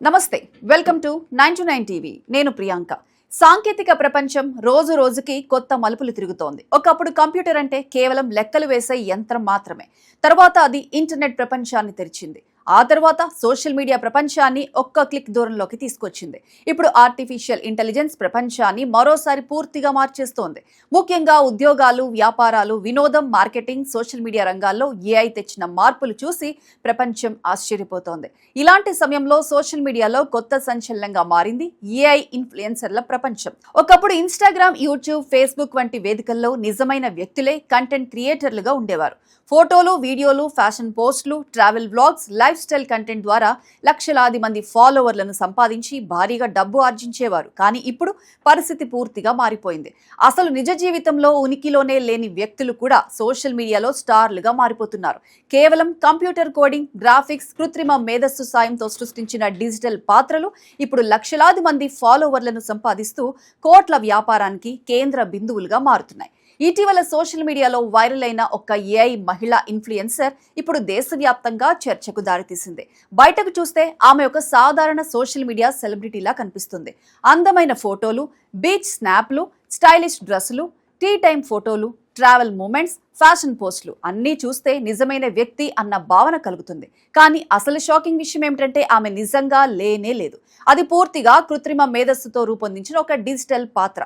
నమస్తే, welcome to 9 TV. నేను ప్రియాంక. సాంకేతిక ప్రపంచం రోజు రోజుకి కొత్త మలుపులు తిరుగుతోంది. ఒకప్పుడు కంప్యూటర్ అంటే కేవలం లెక్కలు వేసే యంత్రం మాత్రమే. తర్వాత అది ఇంటర్నెట్ ప్రపంచాన్ని తెరిచింది. ఆ తర్వాత సోషల్ మీడియా ప్రపంచాన్ని ఒక్క క్లిక్ దూరంలోకి తీసుకొచ్చింది. ఇప్పుడు ఆర్టిఫిషియల్ ఇంటెలిజెన్స్ ప్రపంచాన్ని మరోసారి పూర్తిగా మార్చేస్తోంది. ముఖ్యంగా ఉద్యోగాలు, వ్యాపారాలు, వినోదం, మార్కెటింగ్, సోషల్ మీడియా రంగాల్లో ఏఐ తెచ్చిన మార్పులు చూసి ప్రపంచం ఆశ్చర్యపోతోంది. ఇలాంటి సమయంలో సోషల్ మీడియాలో కొత్త సంచలనంగా మారింది ఏఐ ఇన్ఫ్లుయెన్సర్ల ప్రపంచం. ఒకప్పుడు ఇన్స్టాగ్రామ్, యూట్యూబ్, ఫేస్బుక్ వంటి వేదికల్లో నిజమైన వ్యక్తులే కంటెంట్ క్రియేటర్లుగా ఉండేవారు. ఫోటోలు, వీడియోలు, ఫ్యాషన్ పోస్టులు, travel vlogs, life style content ద్వారా లక్షలాది మంది ఫాలోవర్లను సంపాదించి భారీగా డబ్బు ఆర్జించేవారు. కానీ ఇప్పుడు పరిస్థితి పూర్తిగా మారిపోయింది. అసలు నిజ జీవితంలో ఉనికిలోనే లేని వ్యక్తులు కూడా సోషల్ మీడియాలో స్టార్లుగా మారిపోతున్నారు. కేవలం కంప్యూటర్ కోడింగ్, గ్రాఫిక్స్, కృత్రిమ మేధస్సు సాయంతో సృష్టించిన డిజిటల్ పాత్రలు ఇప్పుడు లక్షలాది మంది ఫాలోవర్లను సంపాదిస్తూ కోట్ల వ్యాపారానికి కేంద్ర బిందువులుగా మారుతున్నాయి. ఇటీవల సోషల్ మీడియాలో వైరల్ అయిన ఒక ఏఐ మహిళా ఇన్ఫ్లుయెన్సర్ ఇప్పుడు దేశవ్యాప్తంగా చర్చకు దారితీసింది. బయటకు చూస్తే ఆమె ఒక సాధారణ సోషల్ మీడియా సెలబ్రిటీలా కనిపిస్తుంది. అందమైన ఫోటోలు, బీచ్ స్నాప్లు, స్టైలిష్ డ్రెస్సులు, టీ టైమ్ ఫోటోలు, ట్రావెల్ మూమెంట్స్, ఫ్యాషన్ పోస్టులు అన్నీ చూస్తే నిజమైన వ్యక్తి అన్న భావన కలుగుతుంది. కానీ అసలు షాకింగ్ విషయం ఏమిటంటే ఆమె నిజంగా లేనే లేదు. అది పూర్తిగా కృత్రిమ మేధస్సుతో రూపొందించిన ఒక డిజిటల్ పాత్ర.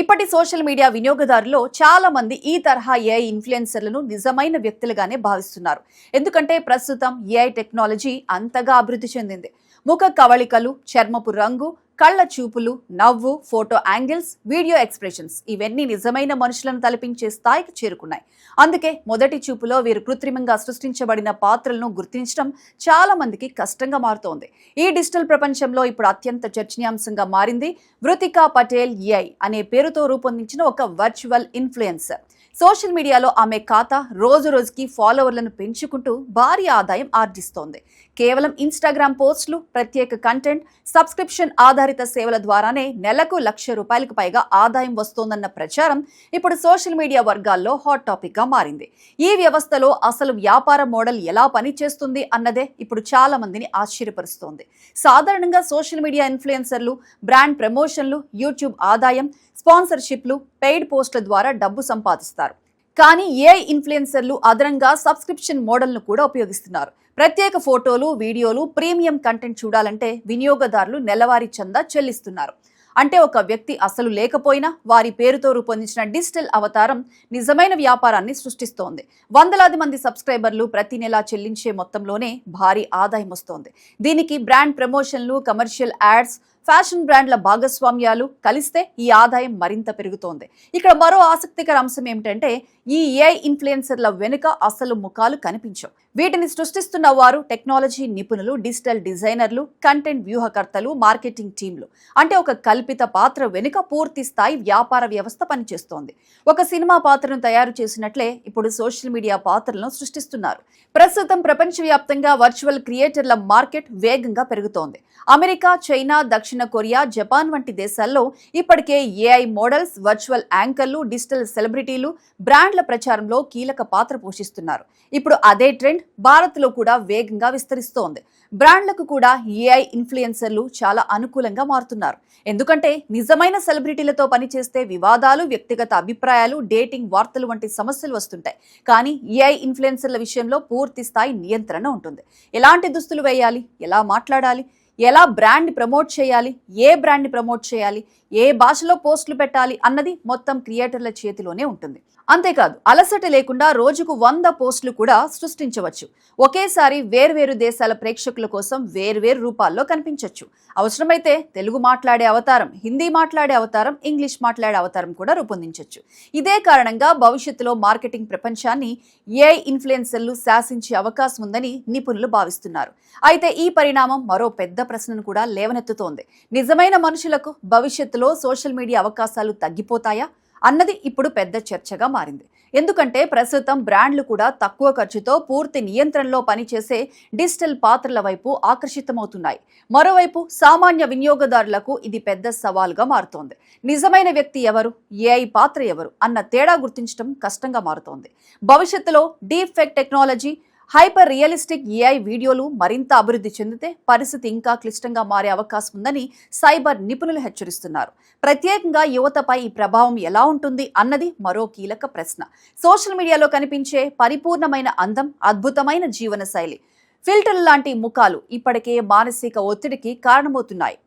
ఇప్పటి సోషల్ మీడియా వినియోగదారుల్లో చాలా మంది ఈ తరహా ఏఐ ఇన్ఫ్లుయెన్సర్లను నిజమైన వ్యక్తులుగానే భావిస్తున్నారు. ఎందుకంటే ప్రస్తుతం ఏఐ టెక్నాలజీ అంతగా అభివృద్ధి చెందింది. ముఖ కవళికలు, చర్మపు రంగు, కళ్ళ చూపులు, నవ్వు, ఫోటో యాంగిల్స్, వీడియో ఎక్స్ప్రెషన్స్ ఇవన్నీ నిజమైన మనుషులను తలపించే స్థాయికి చేరుకున్నాయి. అందుకే మొదటి చూపులో వీరు కృత్రిమంగా సృష్టించబడిన పాత్రలను గుర్తించడం చాలా మందికి కష్టంగా మారుతోంది. ఈ డిజిటల్ ప్రపంచంలో ఇప్పుడు అత్యంత చర్చనీయాంశంగా మారింది వృతికా పటేల్ ఏఐ అనే పేరుతో రూపొందించిన ఒక వర్చువల్ ఇన్ఫ్లుయెన్సర్. సోషల్ మీడియాలో ఆమె ఖాతా రోజు రోజుకి ఫాలోవర్లను పెంచుకుంటూ భారీ ఆదాయం ఆర్జిస్తోంది. కేవలం ఇన్స్టాగ్రామ్ పోస్టులు, ప్రత్యేక కంటెంట్, సబ్స్క్రిప్షన్ ఆధారిత సేవల ద్వారానే నెలకు ₹1,00,000 పైగా ఆదాయం వస్తోందన్న ప్రచారం ఇప్పుడు సోషల్ మీడియా వర్గాల్లో హాట్ టాపిక్ గా మారింది. ఈ వ్యవస్థలో అసలు వ్యాపార మోడల్ ఎలా పనిచేస్తుంది అన్నదే ఇప్పుడు చాలా మందిని ఆశ్చర్యపరుస్తోంది. సాధారణంగా సోషల్ మీడియా ఇన్ఫ్లుయెన్సర్లు బ్రాండ్ ప్రమోషన్లు, యూట్యూబ్ ఆదాయం, స్పాన్సర్షిప్లు, పెయిడ్ పోస్టుల ద్వారా డబ్బు సంపాదిస్తారు. కానీ ఏఐ ఇన్ఫ్లుయెన్సర్లు అదనంగా సబ్స్క్రిప్షన్ మోడల్ను కూడా ఉపయోగిస్తున్నారు. ప్రత్యేక ఫోటోలు, వీడియోలు, ప్రీమియం కంటెంట్ చూడాలంటే వినియోగదారులు నెలవారీ చందా చెల్లిస్తున్నారు. అంటే ఒక వ్యక్తి అసలు లేకపోయినా వారి పేరుతో రూపొందించిన డిజిటల్ అవతారం నిజమైన వ్యాపారాన్ని సృష్టిస్తోంది. వందలాది మంది సబ్స్క్రైబర్లు ప్రతి నెలా చెల్లించే మొత్తంలోనే భారీ ఆదాయం వస్తోంది. దీనికి బ్రాండ్ ప్రమోషన్లు, కమర్షియల్ యాడ్స్, ఫ్యాషన్ బ్రాండ్ల భాగస్వామ్యాలు కలిస్తే ఈ ఆదాయం మరింత పెరుగుతోంది. ఇక్కడ మరో ఆసక్తికర అంశం ఏమిటంటే ఈ ఏఐ ఇన్ఫ్లుయెన్సర్ల వెనుక అసలు ముఖాలు కనిపించవు. వీటిని సృష్టిస్తున్న వారు టెక్నాలజీ నిపుణులు, డిజిటల్ డిజైనర్లు, కంటెంట్ వ్యూహకర్తలు, మార్కెటింగ్ టీంలు. అంటే ఒక కల్పిత పాత్ర వెనుక పూర్తి స్థాయి వ్యాపార వ్యవస్థ పనిచేస్తోంది. ఒక సినిమా పాత్రను తయారు చేసినట్లే ఇప్పుడు సోషల్ మీడియా పాత్రలను సృష్టిస్తున్నారు. ప్రస్తుతం ప్రపంచవ్యాప్తంగా వర్చువల్ క్రియేటర్ల మార్కెట్ వేగంగా పెరుగుతోంది. అమెరికా, చైనా, దక్షిణ కొరియా, జపాన్ వంటి దేశాల్లో ఇప్పటికే ఏఐ మోడల్స్, వర్చువల్ యాంకర్లు, డిజిటల్ సెలబ్రిటీలు బ్రాండ్ల ప్రచారంలో కీలక పాత్ర పోషిస్తున్నారు. ఇప్పుడు అదే ట్రెండ్ భారత్లో కూడా వేగంగా విస్తరిస్తోంది. బ్రాండ్లకు కూడా ఏఐ ఇన్ఫ్లుయెన్సర్లు చాలా అనుకూలంగా మారుతున్నారు. ఎందుకంటే నిజమైన సెలబ్రిటీలతో పనిచేస్తే వివాదాలు, వ్యక్తిగత అభిప్రాయాలు, డేటింగ్ వార్తలు వంటి సమస్యలు వస్తుంటాయి. కానీ ఏఐ ఇన్ఫ్లుయెన్సర్ల విషయంలో పూర్తి స్థాయి నియంత్రణ ఉంటుంది. ఎలాంటి దుస్తులు వేయాలి, ఎలా మాట్లాడాలి, ఎలా బ్రాండ్ ప్రమోట్ చేయాలి, ఏ బ్రాండ్ ప్రమోట్ చేయాలి, ఏ భాషలో పోస్టులు పెట్టాలి అన్నది మొత్తం క్రియేటర్ల చేతిలోనే ఉంటుంది. అంతేకాదు అలసట లేకుండా రోజుకు 100 పోస్టులు కూడా సృష్టించవచ్చు. ఒకేసారి వేర్వేరు దేశాల ప్రేక్షకుల కోసం వేర్వేరు రూపాల్లో కనిపించవచ్చు. అవసరమైతే తెలుగు మాట్లాడే అవతారం, హిందీ మాట్లాడే అవతారం, ఇంగ్లీష్ మాట్లాడే అవతారం కూడా రూపొందించవచ్చు. ఇదే కారణంగా భవిష్యత్తులో మార్కెటింగ్ ప్రపంచాన్ని ఏఐ ఇన్ఫ్లుయెన్సర్లు శాసించే అవకాశం ఉందని నిపుణులు భావిస్తున్నారు. అయితే ఈ పరిణామం మరో పెద్ద ప్రశ్నను కూడా లేవనెత్తుతోంది. నిజమైన మనుషులకు భవిష్యత్తులో సోషల్ మీడియా అవకాశాలు తగ్గిపోతాయా అన్నది ఇప్పుడు పెద్ద చర్చగా మారింది. ఎందుకంటే ప్రస్తుతం బ్రాండ్లు కూడా తక్కువ ఖర్చుతో పూర్తి నియంత్రణలో పనిచేసే డిజిటల్ పాత్రల వైపు ఆకర్షితమవుతున్నాయి. మరోవైపు సామాన్య వినియోగదారులకు ఇది పెద్ద సవాల్గా మారుతోంది. నిజమైన వ్యక్తి ఎవరు, ఏఐ పాత్ర ఎవరు అన్న తేడా గుర్తించడం కష్టంగా మారుతోంది. భవిష్యత్తులో deep fake technology, hyper realistic AI వీడియోలు మరింత అభివృద్ధి చెందితే పరిస్థితి ఇంకా క్లిష్టంగా మారే అవకాశం ఉందని సైబర్ నిపుణులు హెచ్చరిస్తున్నారు. ప్రత్యేకంగా యువతపై ఈ ప్రభావం ఎలా ఉంటుంది అన్నది మరో కీలక ప్రశ్న. సోషల్ మీడియాలో కనిపించే పరిపూర్ణమైన అందం, అద్భుతమైన జీవన శైలి, ఫిల్టర్లు లాంటి ముఖాలు ఇప్పటికే మానసిక ఒత్తిడికి కారణమవుతున్నాయి.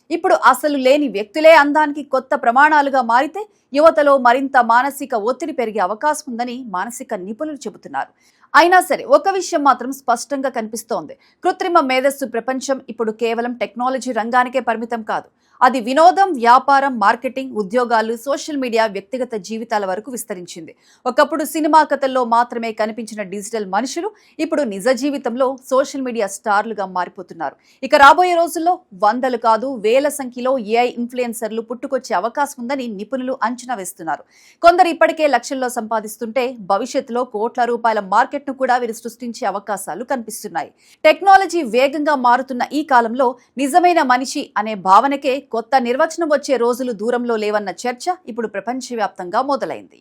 ఇప్పుడు అసలు లేని వ్యక్తులే అందానికి కొత్త ప్రమాణాలుగా మారితే యువతలో మరింత మానసిక ఒత్తిడి పెరిగే అవకాశం ఉందని మానసిక నిపుణులు చెబుతున్నారు. అయినా సరే ఒక విషయం మాత్రం స్పష్టంగా కనిపిస్తోంది. కృత్రిమ మేధస్సు ప్రపంచం ఇప్పుడు కేవలం టెక్నాలజీ రంగానికే పరిమితం కాదు. అది వినోదం, వ్యాపారం, మార్కెటింగ్, ఉద్యోగాలు, సోషల్ మీడియా, వ్యక్తిగత జీవితాల వరకు విస్తరించింది. ఒకప్పుడు సినిమా కథల్లో మాత్రమే కనిపించిన డిజిటల్ మనుషులు ఇప్పుడు నిజ జీవితంలో సోషల్ మీడియా స్టార్లుగా మారిపోతున్నారు. ఇక రాబోయే రోజుల్లో వందలు కాదు వేల సంఖ్యలో ఏఐ ఇన్ఫ్లుయెన్సర్లు పుట్టుకొచ్చే అవకాశం ఉందని నిపుణులు అంచనా వేస్తున్నారు. కొందరు ఇప్పటికే లక్షల్లో సంపాదిస్తుంటే భవిష్యత్తులో కోట్ల రూపాయల మార్కెట్ను కూడా వీరు సృష్టించే అవకాశాలు కనిపిస్తున్నాయి. టెక్నాలజీ వేగంగా మారుతున్న ఈ కాలంలో నిజమైన మనిషి అనే భావనకే కొత్త నిర్వచనం వచ్చే రోజులు దూరంలో లేవన్న చర్చ ఇప్పుడు ప్రపంచవ్యాప్తంగా మొదలైంది.